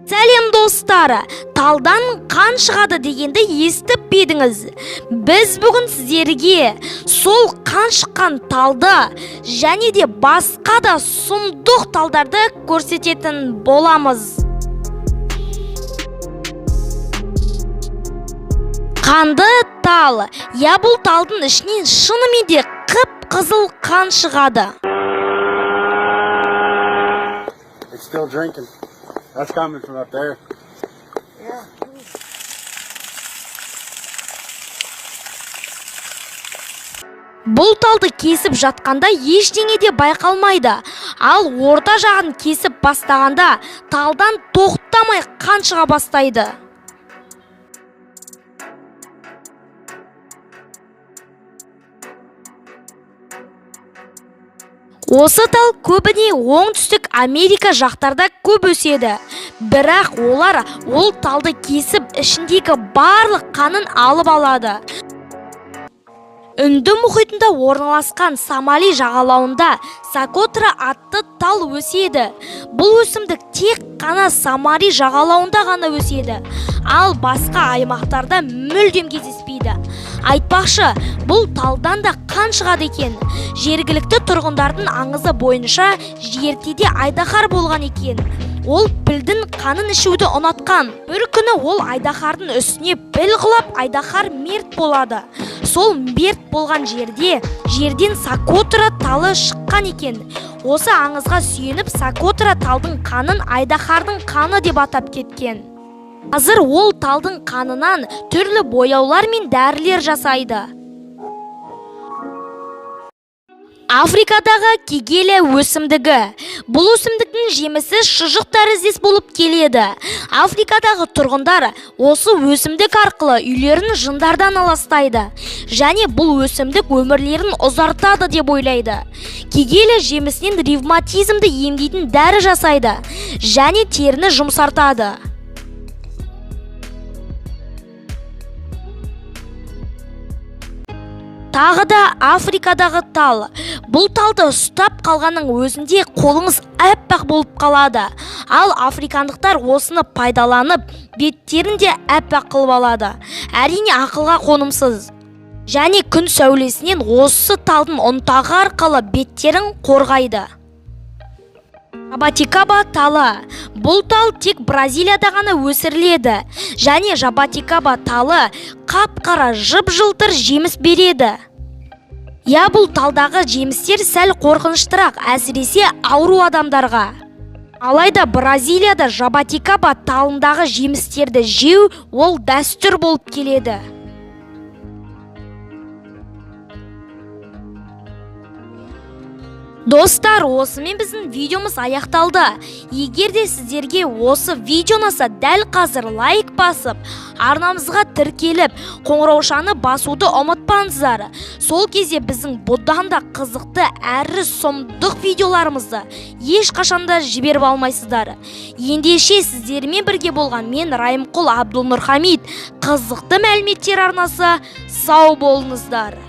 Сәлем достары, талдан қан шығады дегенді естіп пе едіңіз? Біз бүгін сіздерге сол қан шыққан талды және де басқа да сұмдық талдарды көрсететін боламыз. Қанды тал, бұл талдың ішінен шынымен де қып-қызыл қан шығады. It's still drinking. That's coming from up there. Бұл талды кесіп жатқанда ештеңе де байқалмайды. Ал орта жағын кесіп бастағанда талдан тоқтамай қан шыға бастайды. Осы тал көбіне оңтүстік Америка жақтарда көп өседі. Бірақ олар ол талды кесіп ішіндегі барлық қанын алып алады. Үнді мұхитында орналасқан Сомали жағалауында Сокотра атты тал өседі. Бұл өсімдік тек қана Сомали жағалауында ғана өседі, ал басқа аймақтарда мүлдем кездеспейді. Айтпақшы, бұл талдан да қан шығады екен. Жергілікті тұрғындардың аңызы бойынша ертеде айдаһар болған екен. Ол пілдің қанын ішуді ұнатқан. Бір күні ол айдаһардың үстіне піл құлап, айдаһар мерт болады. Сол мерт болған жерден Сокотра талы шыққан екен. Осы аңызға сүйеніп, Сокотра талдың қанын айдаһардың қаны деп атап кеткен. Қазір ол талдың қанынан түрлі бояулар мен дәрілер жасайды. Африкадағы кегелі өсімдігі. Бұл өсімдіктің жемісі шұжық тәріздес болып келеді. Африкадағы тұрғындар осы өсімдік арқылы үйлерін жындардан аластайды. Және бұл өсімдік өмірлерін ұзартады деп ойлайды. Кегелі жемісінен ревматизмді емдейтін дәрі жасайды. Және теріні жұмсартады. Тағы да Африкадағы тал. Бұл талды ұстап қалғанның өзінде қолыңыз әппақ болып қалады. Ал африкандықтар осыны пайдаланып, беттерін де әппақ қылып алады. Әрине ақылға қонымсыз. Және күн сәулесінен осы талдың ұнтағы арқылы беттерін қорғайды. Жабатикаба талы. Бұл тал тек Бразилияда ғана өсіріледі. Және жабатикаба талы қап-қара жып-жылтыр жеміс береді. Бұл талдағы жемістер сәл қорқыныштырақ, әсіресе ауру адамдарға. Алайда Бразилияда жабатикаба талындағы жемістерді жеу ол дәстүр болып келеді. Достар, осымен біздің видеомыз аяқталды. Егер де сіздерге осы видео ұнаса, дәл қазір лайк басып, арнамызға тіркеліп, қоңыраушаны басуды ұмытпаңыздар. Сол кезде біздің бұдан да қызықты әрі сұмдық видеоларымызды ешқашанда жіберіп алмайсыздар. Ендеше сіздермен бірге болған мен Райымқұл Абдулнұрхамит. Қызықты мәліметтер арнасы, сау болыңыздар.